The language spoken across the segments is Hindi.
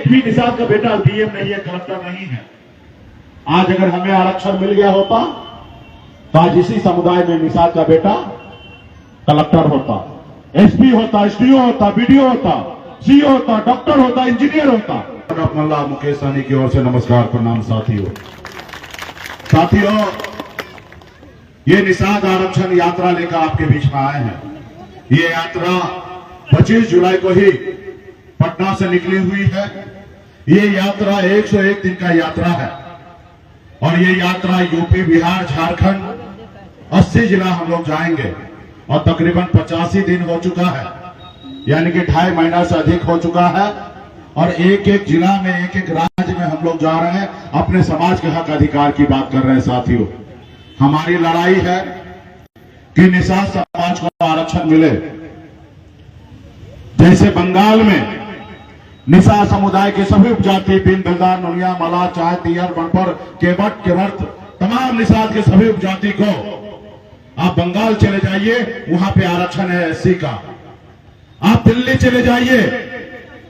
भी निषाद का बेटा डीएम नहीं है, कलेक्टर नहीं है। आज अगर हमें आरक्षण मिल गया होता तो आज इसी समुदाय में निषाद का बेटा कलेक्टर होता, एसपी होता, एसडीओ होता, बीडीओ होता, सीओ होता, डॉक्टर होता, इंजीनियर होता। मल्ला मुकेश सहनी की ओर से नमस्कार, प्रणाम साथियों। ये निषाद आरक्षण यात्रा लेकर आपके बीच में आए हैं। ये यात्रा 25 जुलाई को ही पटना से निकली हुई है। ये यात्रा 101 दिन का यात्रा है और ये यात्रा यूपी, बिहार, झारखंड 80 जिला हम लोग जाएंगे और तकरीबन 85 दिन हो चुका है, यानी कि 2.5 महीना से अधिक हो चुका है। और एक एक जिला में, एक एक राज्य में हम लोग जा रहे हैं, अपने समाज के हक अधिकार की बात कर रहे हैं। साथियों, हमारी लड़ाई है कि निषाद समाज को आरक्षण मिले। जैसे बंगाल में निषाद समुदाय के सभी उपजाति, बिन, बिल्दार, नुनिया, मला, चाय, तियर, बनपर, केवट, केवर्त, तमाम निषाद के सभी उपजाति को आप बंगाल चले जाइए, वहां पे आरक्षण है एससी का। आप दिल्ली चले जाइए,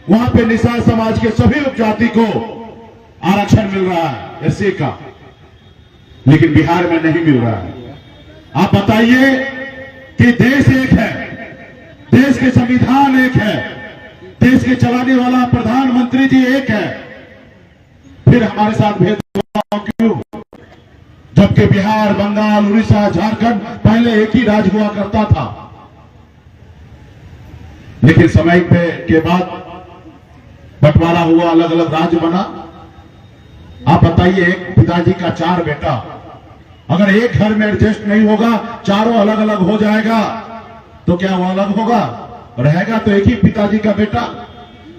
वहां पे निषाद समाज के सभी उपजाति को आरक्षण मिल रहा है एससी का, लेकिन बिहार में नहीं मिल रहा है। आप बताइए कि देश एक है, देश के संविधान एक है, देश के चलाने वाला प्रधानमंत्री जी एक है, फिर हमारे साथ भेदभाव क्यों? जबकि बिहार, बंगाल, उड़ीसा, झारखंड पहले एक ही राज्य हुआ करता था, लेकिन समय के बाद बंटवारा हुआ, अलग अलग राज्य बना। आप बताइए, एक पिताजी का 4 बेटा, अगर एक घर में एडजस्ट नहीं होगा, चारों अलग अलग हो जाएगा, तो क्या वो अलग होगा? रहेगा तो एक ही पिताजी का बेटा,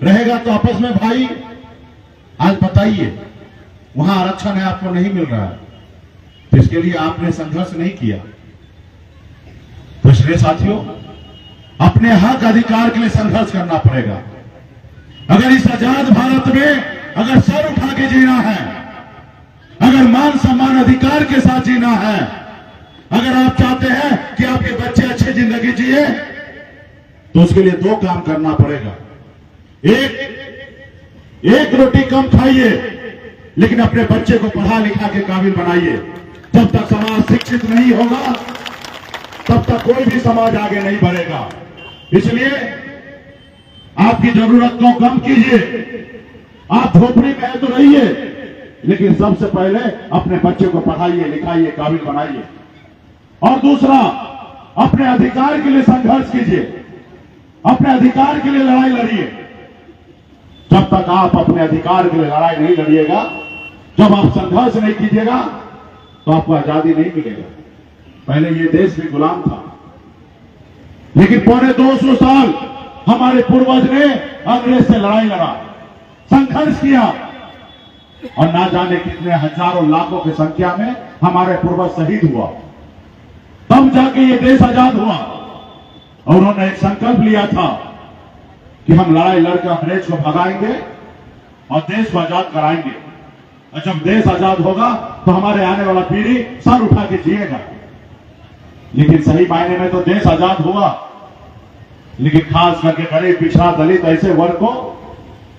रहेगा तो आपस में भाई। आज बताइए, वहां आरक्षण है, आपको नहीं मिल रहा है, तो इसके लिए आपने संघर्ष नहीं किया। तो इसलिए साथियों, अपने हक अधिकार के लिए संघर्ष करना पड़ेगा। अगर इस आजाद भारत में अगर सर उठा के जीना है, अगर मान सम्मान अधिकार के साथ जीना है, अगर आप चाहते हैं कि आपके बच्चे अच्छी जिंदगी जिए, तो उसके लिए 2 काम करना पड़ेगा। एक रोटी कम खाइए, लेकिन अपने बच्चे को पढ़ा लिखा के काबिल बनाइए। जब तक समाज शिक्षित नहीं होगा, तब तक कोई भी समाज आगे नहीं बढ़ेगा। इसलिए आपकी जरूरत को कम कीजिए। आप झोपड़ी में तो रहिए, लेकिन सबसे पहले अपने बच्चे को पढ़ाइए, लिखाइए, काबिल बनाइए। और दूसरा, अपने अधिकार के लिए संघर्ष कीजिए, अपने अधिकार के लिए लड़ाई लड़िए। जब तक आप अपने अधिकार के लिए लड़ाई नहीं लड़िएगा, जब आप संघर्ष नहीं कीजिएगा, तो आपको आजादी नहीं मिलेगा। पहले ये देश भी गुलाम था, लेकिन पौने 200 साल हमारे पूर्वज ने अंग्रेज से लड़ाई लड़ा, संघर्ष किया, और ना जाने कितने हजारों लाखों की संख्या में हमारे पूर्वज शहीद हुआ। तब जाके ये देश आजाद हुआ। और उन्होंने एक संकल्प लिया था कि हम लड़ाई लड़कर अंग्रेज को भगाएंगे और देश को आजाद कराएंगे, और जब देश आजाद होगा तो हमारे आने वाला पीढ़ी सर उठा के जिएगा। लेकिन सही मायने में तो देश आजाद हुआ, लेकिन खास करके गरीब, पिछड़ा, दलित ऐसे वर्ग को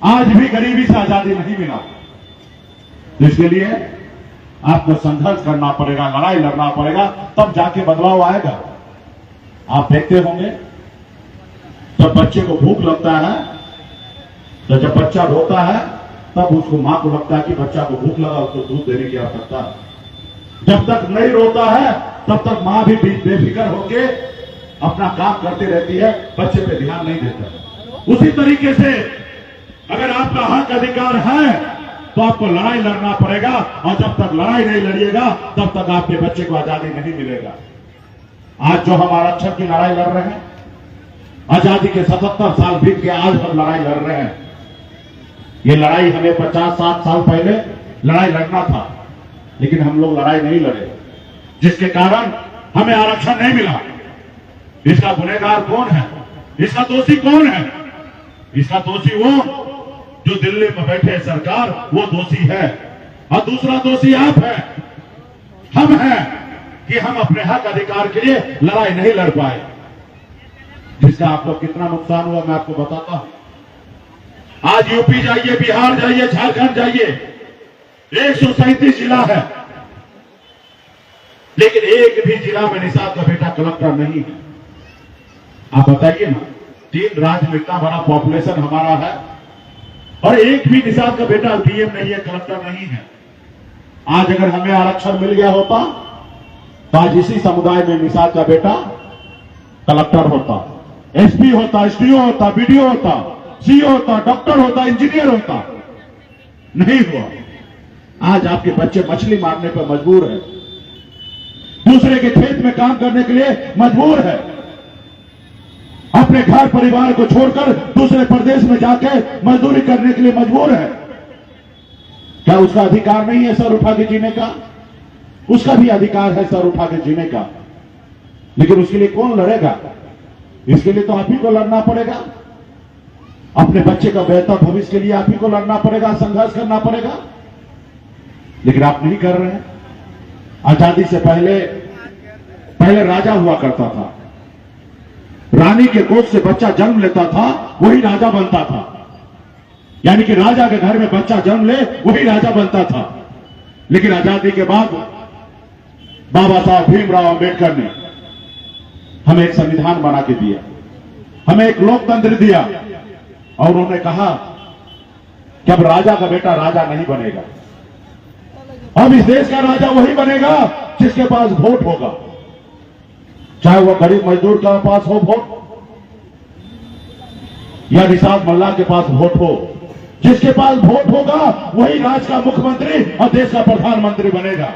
आज भी गरीबी से आजादी नहीं मिला। तो इसके लिए आपको संघर्ष करना पड़ेगा, लड़ाई लड़ना पड़ेगा, तब जाके बदलाव आएगा। आप देखते होंगे, जब बच्चे को भूख लगता है, तो जब बच्चा रोता है, तब उसको मां को लगता है कि बच्चा को भूख लगा, उसको दूध देने की आवश्यकता है। जब तक नहीं रोता है, तब तक मां भी बेफिक्र होके अपना काम करती रहती है, बच्चे पे ध्यान नहीं देता। उसी तरीके से अगर आपका हक अधिकार है, तो आपको लड़ाई लड़ना पड़ेगा, और जब तक लड़ाई नहीं लड़िएगा, तब तक आपके बच्चे को आजादी नहीं मिलेगा। आज जो हम आरक्षण की लड़ाई लड़ रहे हैं, आजादी के 77 साल बीत के आज हम लड़ाई लड़ रहे हैं। ये लड़ाई हमें 50-60 साल पहले लड़ाई लड़ना था, लेकिन हम लोग लड़ाई नहीं लड़े, जिसके कारण हमें आरक्षण नहीं मिला। इसका गुनहगार कौन है? इसका दोषी कौन है? इसका दोषी वो जो दिल्ली में बैठे सरकार, वो दोषी है, और दूसरा दोषी आप है, हम हैं कि हम अपने हक अधिकार के लिए लड़ाई नहीं लड़ पाए। जिसका आपको कितना नुकसान हुआ मैं आपको बताता हूं। आज यूपी जाइए, बिहार जाइए, झारखंड जाइए, 137 जिला है, लेकिन एक भी जिला में निषाद का बेटा कलेक्टर नहीं है। आप बताइए ना, 3 राज्य में इतना बड़ा पॉपुलेशन हमारा है और एक भी निषाद का बेटा डीएम नहीं है, कलेक्टर नहीं है। आज अगर हमें आरक्षण मिल गया होता तो आज इसी समुदाय में निषाद का बेटा कलेक्टर होता, एसपी होता, एसडीओ होता, बीडीओ होता, सीओ होता, डॉक्टर होता, इंजीनियर होता। नहीं हुआ। आज आपके बच्चे मछली मारने पर मजबूर है, दूसरे के खेत में काम करने के लिए मजबूर है, अपने घर परिवार को छोड़कर दूसरे प्रदेश में जाके मजदूरी करने के लिए मजबूर है। क्या उसका अधिकार नहीं है सर उठा के जीने का? उसका भी अधिकार है सर उठा के जीने का, लेकिन उसके लिए कौन लड़ेगा? इसके लिए तो आप ही को लड़ना पड़ेगा। अपने बच्चे का बेहतर भविष्य के लिए आप ही को लड़ना पड़ेगा, संघर्ष करना पड़ेगा, लेकिन आप नहीं कर रहे हैं। आजादी से पहले राजा हुआ करता था, रानी के गोद से बच्चा जन्म लेता था, वही राजा बनता था। यानी कि राजा के घर में बच्चा जन्म ले वही राजा बनता था। लेकिन आजादी के बाद बाबा साहब भीमराव अंबेडकर ने हमें एक संविधान बना के दिया, हमें एक लोकतंत्र दिया, और उन्होंने कहा कि अब राजा का बेटा राजा नहीं बनेगा, अब इस देश का राजा वही बनेगा जिसके पास वोट होगा, चाहे वह गरीब मजदूर के पास हो वोट या निषाद मल्लाह के पास वोट हो। जिसके पास वोट होगा वही राज्य का मुख्यमंत्री और देश का प्रधानमंत्री बनेगा।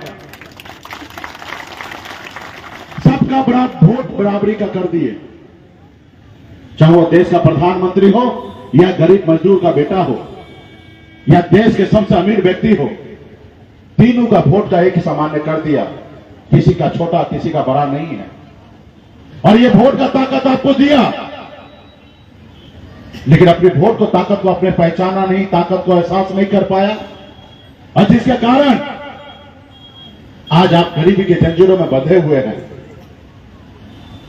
सबका वोट बराबरी का कर दिए, चाहे वो देश का प्रधानमंत्री हो या गरीब मजदूर का बेटा हो या देश के सबसे अमीर व्यक्ति हो, तीनों का वोट का एक ही सामान्य कर दिया। किसी का छोटा किसी का बड़ा नहीं है। और ये वोट का ताकत आपको दिया, लेकिन अपने वोट को ताकत को आपने पहचाना नहीं, ताकत को एहसास नहीं कर पाया, और जिसके कारण आज आप गरीबी के जंजीरों में बंधे हुए हैं।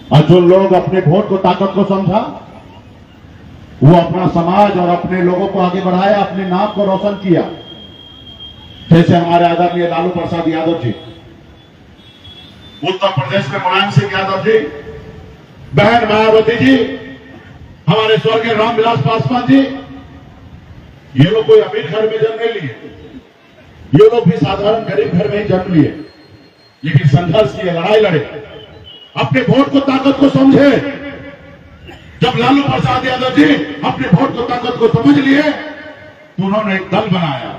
और जो लोग अपने वोट को ताकत को समझा, वो अपना समाज और अपने लोगों को आगे बढ़ाया, अपने नाम को रोशन किया। जैसे हमारे आदरणीय लालू प्रसाद यादव जी, उत्तर प्रदेश में मुलायम सिंह यादव जी, बहन मायावती जी, हमारे स्वर्गीय रामविलास पासवान जी, ये लोग कोई अमीर घर में जन्म नहीं लिए, ये लोग भी साधारण गरीब घर में ही जन्म लिए, लेकिन संघर्ष किए, लड़ाई लड़े, अपने वोट को ताकत को समझे। जब लालू प्रसाद यादव जी अपने वोट को ताकत को समझ लिए तो उन्होंने एक दल बनाया,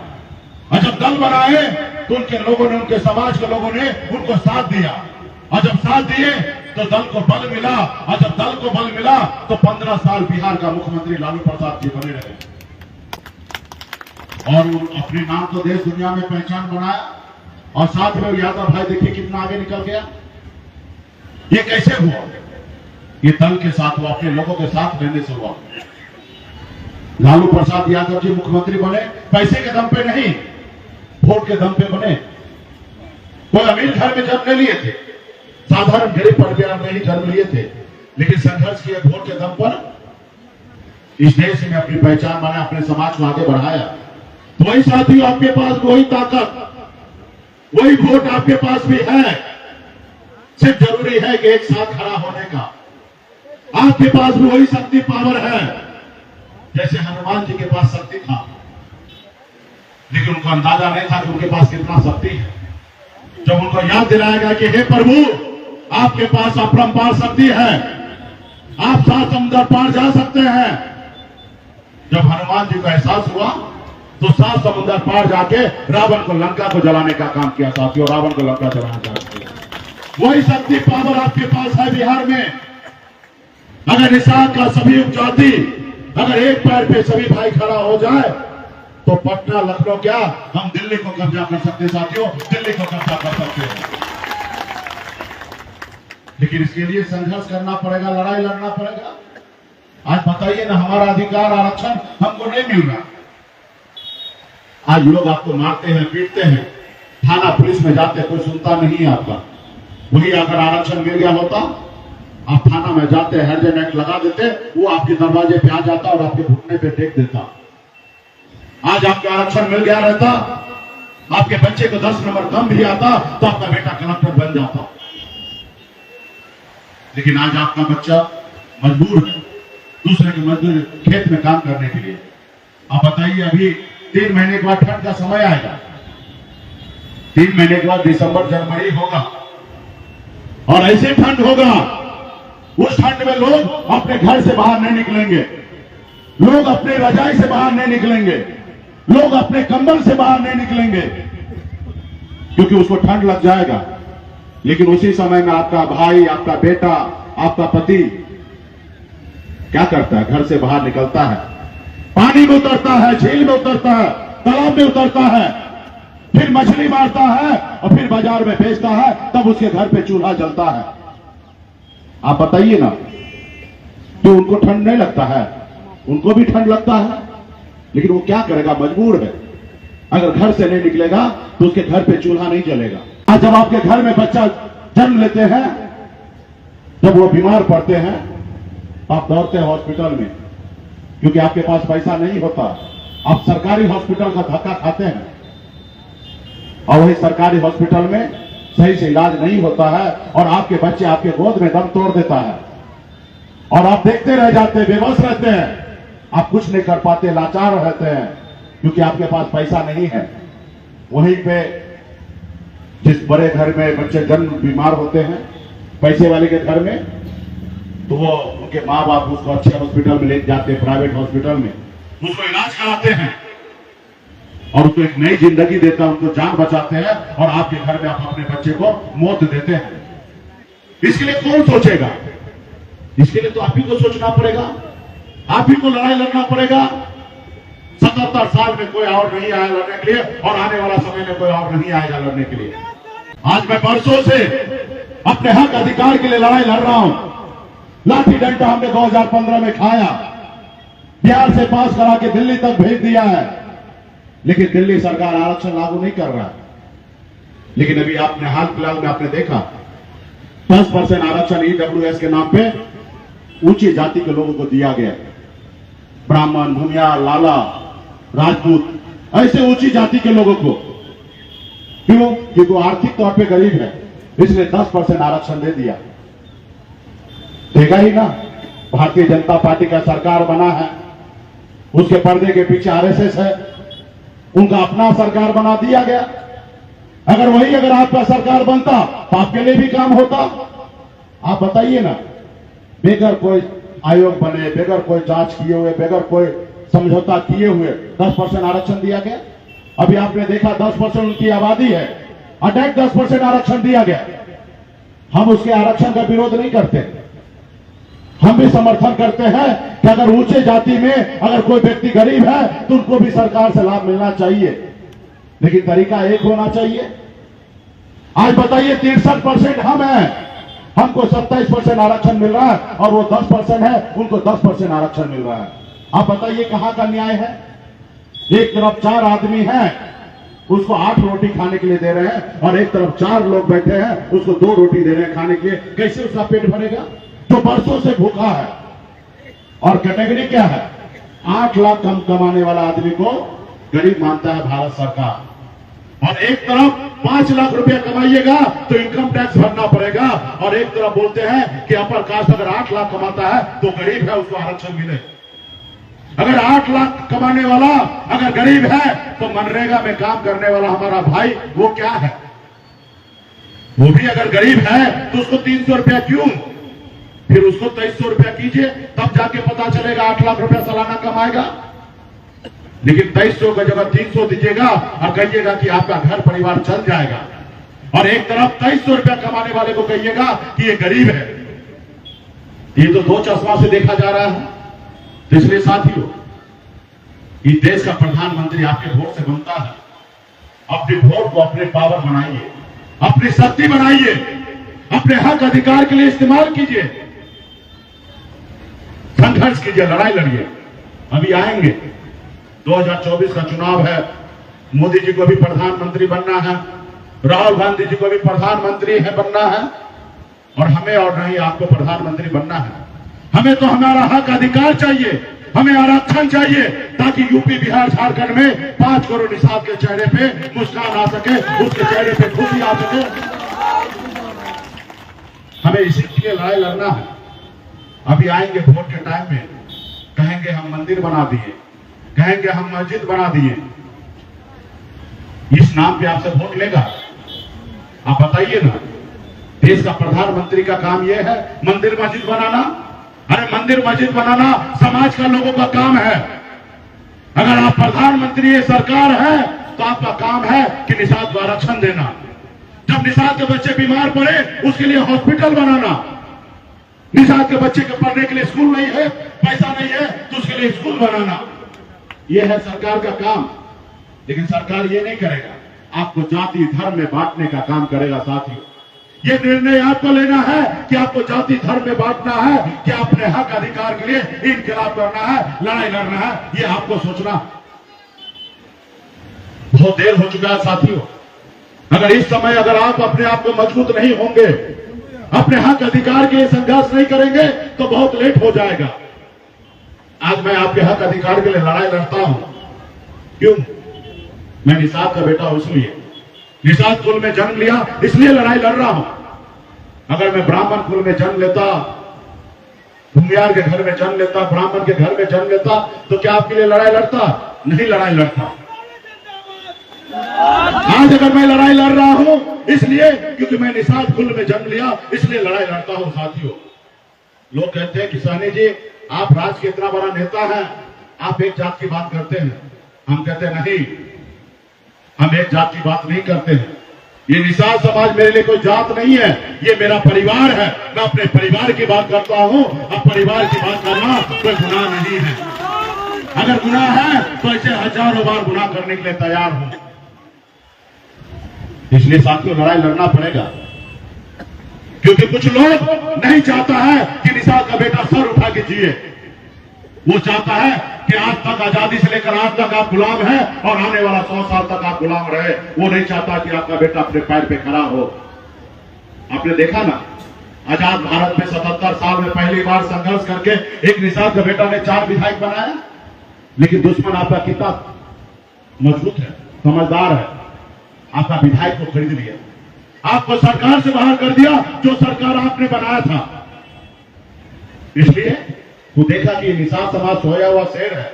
और जब दल बनाए तो उनके लोगों ने, उनके समाज के लोगों ने उनको साथ दिया, और जब साथ दिए तो दल को बल मिला, और जब दल को बल मिला तो 15 साल बिहार का मुख्यमंत्री लालू प्रसाद जी बने रहे, और अपने नाम को देश दुनिया में पहचान बनाया। और साथ में यादव भाई देखिए कितना आगे निकल गया। ये कैसे हुआ? ये दल के साथ हुआ, अपने लोगों के साथ रहने से हुआ। लालू प्रसाद यादव जी मुख्यमंत्री बने पैसे के दम पे नहीं, वोट के दम पे बने। कोई अमीर घर में जन्म नहीं लिए थे, साधारण गरीब परिवार में ही जन्म लिए थे, लेकिन संघर्ष किए, वोट के दम पर इस देश में अपनी पहचान बनाया, अपने समाज को आगे बढ़ाया। तो वही साथियों, आपके पास वही ताकत, वही वोट आपके पास भी है। सिर्फ जरूरी है कि एक साथ खड़ा होने का। आपके पास भी वही शक्ति पावर है, जैसे हनुमान जी के पास शक्ति था, लेकिन उनको अंदाजा नहीं था कि उनके पास कितना शक्ति है। जब उनको याद दिलाएगा कि हे प्रभु, आपके पास अपरंपार शक्ति है, आप 7 समुद्र पार जा सकते हैं। जब हनुमान जी को एहसास हुआ तो 7 समुद्र पार जाके रावण को, लंका को जलाने का काम किया साथियों, रावण को लंका जलाने का काम किया। वही शक्ति पावर आपके पास है बिहार में। अगर निषाद का सभी उपजाति, अगर एक पैर पे सभी भाई खड़ा हो जाए तो पटना, लखनऊ, क्या हम दिल्ली को कब्जा कर सकते हैं साथियों, दिल्ली को कब्जा कर सकते हैं। लेकिन इसके लिए संघर्ष करना पड़ेगा, लड़ाई लड़ना पड़ेगा। आज बताइए ना, हमारा अधिकार, आरक्षण हमको नहीं मिल रहा। आज लोग आपको मारते हैं, पीटते हैं, थाना पुलिस में जाते, कोई सुनता नहीं है आपका। वही अगर आरक्षण मिल गया होता, आप थाना में जाते, हरिजन एक्ट लगा देते, वो आपके दरवाजे पे आ जाता और आपके घुटने पे टेक देता आज आपका आरक्षण मिल गया रहता, आपके बच्चे को 10 नंबर कम भी आता तो आपका बेटा कलेक्टर बन जाता। लेकिन आज आपका बच्चा मजबूर है दूसरे के मजदूर खेत में काम करने के लिए। आप बताइए, अभी 3 महीने के बाद ठंड का समय आएगा, 3 महीने के बाद दिसंबर जनवरी होगा और ऐसे ठंड होगा, उस ठंड में लोग अपने घर से बाहर नहीं निकलेंगे, लोग अपने रजाई से बाहर नहीं निकलेंगे, लोग अपने कंबल से बाहर नहीं निकलेंगे, क्योंकि उसको ठंड लग जाएगा। लेकिन उसी समय में आपका भाई, आपका बेटा, आपका पति क्या करता है? घर से बाहर निकलता है, पानी में उतरता है, झील में उतरता है, तालाब में उतरता है, फिर मछली मारता है और फिर बाजार में बेचता है, तब उसके घर पे चूल्हा जलता है। आप बताइए ना कि उनको ठंड नहीं लगता है? उनको भी ठंड लगता है, लेकिन वो क्या करेगा? मजबूर है। अगर घर से नहीं निकलेगा तो उसके घर पे चूल्हा नहीं जलेगा। आज जब आपके घर में बच्चा जन्म लेते हैं, जब वो बीमार पड़ते हैं, आप दौड़ते हैं हॉस्पिटल में, क्योंकि आपके पास पैसा नहीं होता। आप सरकारी हॉस्पिटल का धक्का खाते हैं और वही सरकारी हॉस्पिटल में सही से इलाज नहीं होता है और आपके बच्चे आपके गोद में दम तोड़ देता है और आप देखते रह जाते हैं, बेबस रहते हैं, आप कुछ नहीं कर पाते, लाचार रहते हैं, क्योंकि आपके पास पैसा नहीं है। वहीं पे जिस बड़े घर में बच्चे जन्म बीमार होते हैं, पैसे वाले के घर में, तो वो उनके माँ बाप उसको अच्छे हॉस्पिटल में ले जाते हैं, प्राइवेट हॉस्पिटल में उसको इलाज कराते हैं और उसको एक नई जिंदगी देता है, उनको जान बचाते हैं, और आपके घर में आप अपने बच्चे को मौत देते हैं। इसके लिए कौन सोचेगा? इसके लिए तो आप ही को सोचना पड़ेगा, आप ही को लड़ाई लड़ना पड़ेगा। 77 साल में कोई और नहीं आया लड़ने के लिए और आने वाला समय में कोई और नहीं आएगा लड़ने के लिए। आज मैं बरसों से अपने हक अधिकार के लिए लड़ाई लड़ रहा हूं। लाठी डंडा हमने 2015 में खाया, बिहार से पास करा के दिल्ली तक भेज दिया है, लेकिन दिल्ली सरकार आरक्षण लागू नहीं कर रहा है। लेकिन अभी आपने हाल फिलहाल में आपने देखा 10% आरक्षण ईडब्ल्यूएस के नाम पे ऊंची जाति के लोगों को दिया गया। ब्राह्मण, भूमियार, लाला, राजपूत, ऐसे ऊंची जाति के लोगों को। क्यों? क्योंकि वो आर्थिक तौर पे गरीब है, इसलिए 10% आरक्षण दे दिया। देगा ही ना। भारतीय जनता पार्टी का सरकार बना है, उसके पर्दे के पीछे आरएसएस है, उनका अपना सरकार बना दिया गया। अगर आपका सरकार बनता तो आपके लिए भी काम होता। आप बताइए ना, बेगर कोई आयोग बने, बेगर कोई जांच किए हुए, बेगर कोई समझौता किए हुए 10% आरक्षण दिया गया। अभी आपने देखा 10% उनकी आबादी है, अटैक 10% आरक्षण दिया गया। हम उसके आरक्षण का विरोध नहीं करते, हम भी समर्थन करते हैं कि अगर ऊंचे जाति में अगर कोई व्यक्ति गरीब है तो उनको भी सरकार से लाभ मिलना चाहिए, लेकिन तरीका एक होना चाहिए। आज बताइए 63% हम हैं, हमको 27% आरक्षण मिल रहा है और वो 10% है, उनको 10% आरक्षण मिल रहा है। आप बताइए कहां का न्याय है? एक तरफ 4 आदमी हैं, उसको 8 रोटी खाने के लिए दे रहे हैं, और एक तरफ 4 लोग बैठे हैं, उसको 2 रोटी दे रहे हैं खाने के लिए। कैसे उसका पेट भरेगा? जो बरसों से भूखा है। और कैटेगरी क्या है? 8 लाख कम कमाने वाला आदमी को गरीब मानता है भारत सरकार, और एक तरफ 5 लाख रुपया कमाइएगा तो इनकम टैक्स भरना पड़ेगा, और एक तरफ बोलते हैं कि अपर कास्ट अगर 8 लाख कमाता है तो गरीब है, उसको आरक्षण मिले। अगर 8 लाख कमाने वाला अगर गरीब है तो मनरेगा में काम करने वाला हमारा भाई वो क्या है? वो भी अगर गरीब है तो उसको 300 रुपया क्यों? फिर उसको 2300 रुपया कीजिए, तब जाके पता चलेगा 8 लाख रुपया सालाना कमाएगा। लेकिन 2300 का जगह 300 दीजिएगा और कहिएगा कि आपका घर परिवार चल जाएगा, और एक तरफ 2300 रुपया कमाने वाले को कहिएगा कि ये गरीब है। ये तो 2 चश्मा से देखा जा रहा है। तो इसलिए साथियों, इस देश का प्रधानमंत्री आपके वोट से बनता है। अपने वोट को अपने पावर बनाइए, अपनी शक्ति बनाइए, अपने हक अधिकार के लिए इस्तेमाल कीजिए, संघर्ष कीजिए, लड़ाई लड़िए। अभी आएंगे 2024 का चुनाव है, मोदी जी को भी प्रधानमंत्री बनना है, राहुल गांधी जी को भी प्रधानमंत्री है बनना है, और हमें और नहीं आपको प्रधानमंत्री बनना है। हमें तो हमारा हक अधिकार चाहिए, हमें आरक्षण चाहिए ताकि यूपी बिहार झारखंड में 5 करोड़ निषाद के चेहरे पे मुस्कान आ सके, उसके चेहरे पे खुशी आ सके। हमें इसी के लिए लड़ाई लड़ना है। अभी आएंगे वोट के टाइम में, कहेंगे हम मंदिर बना दिए, कहेंगे हम मस्जिद बना दिए। इस नाम पे आपसे वोट लेगा? आप बताइए ना। देश का प्रधानमंत्री का काम यह है मंदिर मस्जिद बनाना? अरे मंदिर मस्जिद बनाना समाज का लोगों का काम है। अगर आप प्रधानमंत्री ये सरकार है तो आपका काम है कि निषाद को आरक्षण देना। जब निषाद के बच्चे बीमार पड़े उसके लिए हॉस्पिटल बनाना। निषाद के बच्चे के पढ़ने के लिए स्कूल नहीं है, पैसा नहीं है तो उसके लिए स्कूल बनाना। यह है सरकार का काम। लेकिन सरकार ये नहीं करेगा, आपको जाति धर्म में बांटने का काम करेगा। साथियों, ये निर्णय आपको लेना है कि आपको जाति धर्म में बांटना है कि अपने हक अधिकार के लिए इनकलाब करना है, लड़ाई लड़ना है। ये आपको सोचना। बहुत देर हो चुका है साथियों। अगर इस समय अगर आप अपने आप को मजबूत नहीं होंगे, अपने हक अधिकार के लिए संघर्ष नहीं करेंगे तो बहुत लेट हो जाएगा। आज मैं आपके हक अधिकार के लिए लड़ाई लड़ता हूं। क्यों? मैं निषाद का बेटा हूं, इसलिए निषाद कुल में जन्म लिया, इसलिए लड़ाई लड़ रहा हूं। अगर मैं ब्राह्मण कुल में जन्म लेता, भूमियार के घर में जन्म लेता, ब्राह्मण के घर में जन्म लेता तो क्या आपके लिए लड़ाई लड़ता? नहीं लड़ाई लड़ता। आज अगर मैं लड़ाई लड़ रहा हूं इसलिए क्योंकि मैं निषाद कुल में जन्म लिया, इसलिए लड़ाई लड़ता हूं। साथियों, लोग कहते हैं कि साहनी जी आप राज्य के इतना बड़ा नेता हैं, आप एक जात की बात करते हैं। हम कहते हैं नहीं, हम एक जात की बात नहीं करते हैं। ये निषाद समाज मेरे लिए कोई जात नहीं है, ये मेरा परिवार है। मैं अपने परिवार की बात करता हूं। अब परिवार की बात करना कोई गुनाह नहीं है। अगर गुनाह है तो ऐसे हजारों बार गुनाह करने के लिए तैयार हूं। इसलिए साथियों लड़ाई लड़ना पड़ेगा, क्योंकि कुछ लोग नहीं चाहता है कि निषाद का बेटा सर उठा के जिए। वो चाहता है कि आज तक आजादी से लेकर आज तक आप गुलाम हैं और आने वाला 100 साल तक आप गुलाम रहे। वो नहीं चाहता कि आपका बेटा अपने पैर पे खड़ा हो। आपने देखा ना, आजाद भारत में 77 साल में पहली बार संघर्ष करके एक निषाद का बेटा ने 4 विधायक बनाया। लेकिन दुश्मन आपका कितना मजबूत है, समझदार है, आपका विधायक को खरीद लिया, आपको सरकार से बाहर कर दिया जो सरकार आपने बनाया था। इसलिए वो देखा कि निषाद समाज सोया हुआ शेर है।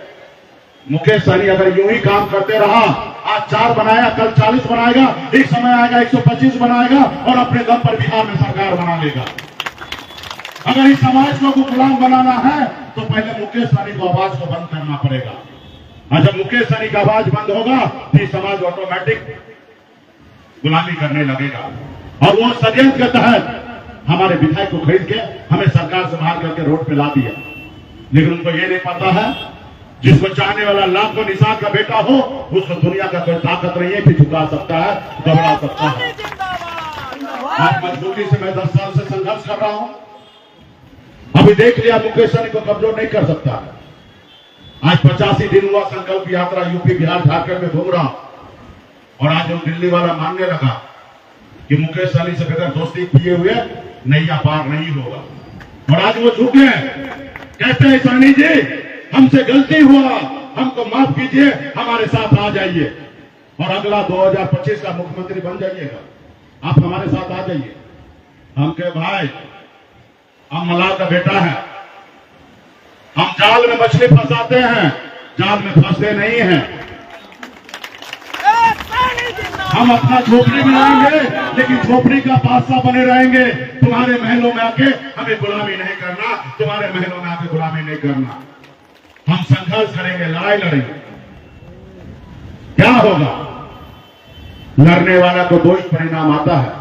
मुकेश सहनी अगर यूं ही काम करते रहा, आज 4 बनाया, कल 40 बनाएगा, एक समय आएगा 125 बनाएगा और अपने दम पर बिहार में सरकार बना लेगा। अगर इस समाज को गुलाम बनाना है तो पहले मुकेश सहनी को आवाज को बंद करना पड़ेगा। और जब मुकेश सहनी का आवाज बंद होगा तो ये समाज ऑटोमेटिक गुलामी करने लगेगा। और वो षड्यंत्र के तहत हमारे विधायक को खरीद के हमें सरकार से बाहर करके रोड पे ला दिया। लेकिन उनको ये नहीं पता है, जिसको चाहने वाला लाखों निषाद का बेटा हो उसको दुनिया का कोई ताकत नहीं है कि झुका सकता है, घबरा सकता है। आज मजबूती से मैं 10 साल से संघर्ष कर रहा हूं। अभी देख लिया मुकेश सहनी को कमजोर नहीं कर सकता। आज 85 दिन हुआ संकल्प यात्रा यूपी बिहार झारखंड में घूम रहा हूं। और आज वो दिल्ली वाला मानने लगा कि मुकेश सहनी से बगैर दोस्ती किए हुए नैया पार नहीं होगा। और आज वो झुके कहते हैं सहनी जी हमसे गलती हुआ, हमको माफ कीजिए, हमारे साथ आ जाइए और अगला 2025 का मुख्यमंत्री बन जाइएगा, आप हमारे साथ आ जाइए। हम कहे भाई हम मल्लाह का बेटा है, हम जाल में मछली फंसाते हैं, जाल में फंसते नहीं हैं। हम अपना झोपड़ी बनाएंगे लेकिन झोपड़ी का बादशाह बने रहेंगे। तुम्हारे महलों में आके हमें गुलामी नहीं करना, तुम्हारे महलों में आके गुलामी नहीं करना। हम संघर्ष करेंगे, लड़ाई लड़ेंगे। क्या होगा? लड़ने वाला को 2 ही परिणाम आता है,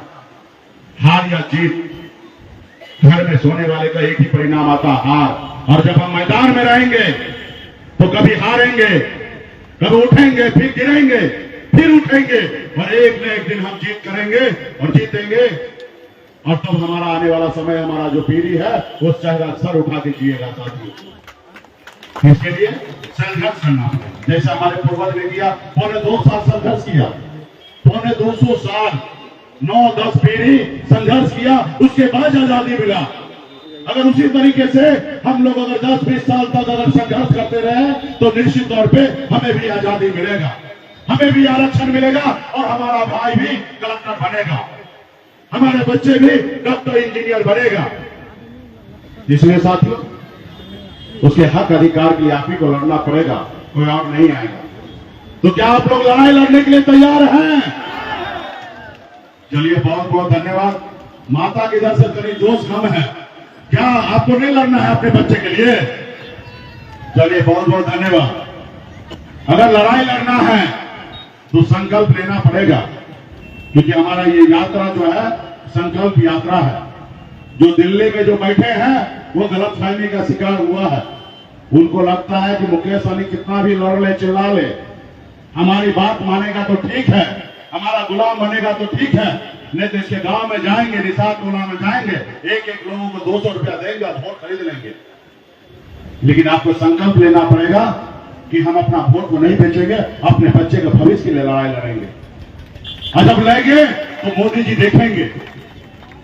हार या जीत। घर में सोने वाले का एक ही परिणाम आता, हार। और जब हम मैदान में रहेंगे तो कभी हारेंगे, कभी उठेंगे, फिर गिरेंगे, फिर उठेंगे और एक न एक दिन हम जीत करेंगे और जीतेंगे। और तब हमारा आने वाला समय, हमारा जो पीढ़ी है वो चेहरा सर उठा के जिएगा। साथियों, इसके लिए संघर्ष करना है। जैसे हमारे पूर्वज ने किया, 2.25 साल संघर्ष किया, 200 साल 9-10 पीढ़ी संघर्ष किया, उसके बाद आजादी मिला। अगर उसी तरीके से हम लोग अगर 10-20 साल तक अगर संघर्ष करते रहे तो निश्चित तौर पे हमें भी आजादी मिलेगा, हमें भी आरक्षण मिलेगा और हमारा भाई भी कलेक्टर बनेगा, हमारे बच्चे भी डॉक्टर इंजीनियर बनेगा। इसलिए साथियों, उसके हक अधिकार के लिए आप ही को लड़ना पड़ेगा, कोई और नहीं आएगा। तो क्या आप लोग लड़ाई लड़ने के लिए तैयार हैं? चलिए, बहुत बहुत धन्यवाद। माता की इधर से कहीं जोश कम है क्या? आपको नहीं लड़ना है अपने बच्चे के लिए? चलिए, बहुत बहुत धन्यवाद। अगर लड़ाई लड़ना है तो संकल्प लेना पड़ेगा, क्योंकि हमारा ये यात्रा जो है संकल्प यात्रा है। जो दिल्ली में जो बैठे हैं वो गलतफहमी का शिकार हुआ है। उनको लगता है कि मुकेश सहनी कितना भी लड़ ले चिल्ला ले, हमारी बात मानेगा तो ठीक है, हमारा गुलाम बनेगा तो ठीक है, नहीं तो इसके गांव में जाएंगे, निषाद टोला में जाएंगे, एक एक लोगों को 200 रुपया देंगे और वोट खरीद लेंगे। लेकिन आपको संकल्प लेना पड़ेगा कि हम अपना वोट को नहीं बेचेंगे, अपने बच्चे के भविष्य के लिए लड़ाई लड़ेंगे। और जब लेंगे तो मोदी जी देखेंगे,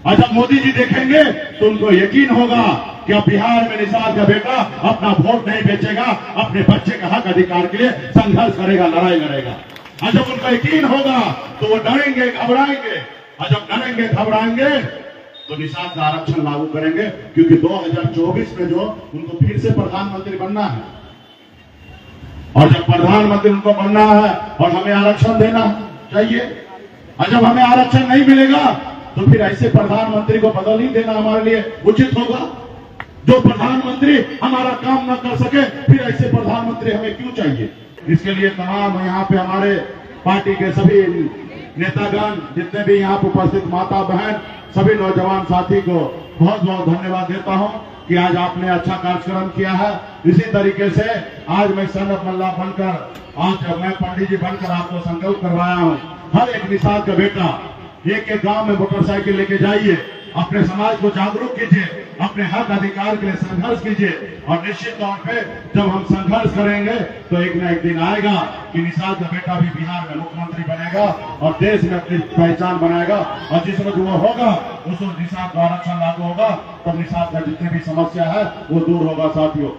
और जब मोदी जी देखेंगे तो उनको यकीन होगा कि अब बिहार में निषाद का बेटा अपना वोट नहीं बेचेगा, अपने बच्चे का हक अधिकार के लिए संघर्ष करेगा, लड़ाई लड़ेगा। और जब उनको यकीन होगा तो वो डरेंगे, घबराएंगे, और जब डरेंगे घबराएंगे तो निषाद का आरक्षण लागू करेंगे, क्योंकि 2024 में जो उनको फिर से प्रधानमंत्री बनना है, और जब प्रधानमंत्री उनको बनना है और हमें आरक्षण देना चाहिए, और जब हमें आरक्षण नहीं मिलेगा तो फिर ऐसे प्रधानमंत्री को बदल ही देना हमारे लिए उचित होगा। जो प्रधानमंत्री हमारा काम न कर सके, फिर ऐसे प्रधानमंत्री हमें क्यों चाहिए? इसके लिए तमाम यहाँ पे हमारे पार्टी के सभी नेतागण, जितने भी यहाँ पर उपस्थित माता बहन, सभी नौजवान साथी को बहुत बहुत धन्यवाद देता हूँ कि आज आपने अच्छा कार्यक्रम किया है। इसी तरीके से आज मैं सनत मल्ला बनकर, आज मैं पंडित जी बनकर आपको संकल्प करवाया हूँ। हर एक निषाद का बेटा एक एक गांव में मोटरसाइकिल लेके जाइए, अपने समाज को जागरूक कीजिए, अपने हक अधिकार के लिए संघर्ष कीजिए, और निश्चित तौर पे जब हम संघर्ष करेंगे तो एक न एक दिन आएगा कि निषाद का बेटा भी बिहार में मुख्यमंत्री बनेगा और देश में अपनी पहचान बनाएगा। और जिस वक्त वो होगा उस वक्त निषाद का आरक्षण लागू होगा, तब निषाद का जितनी भी समस्या है वो दूर होगा साथियों।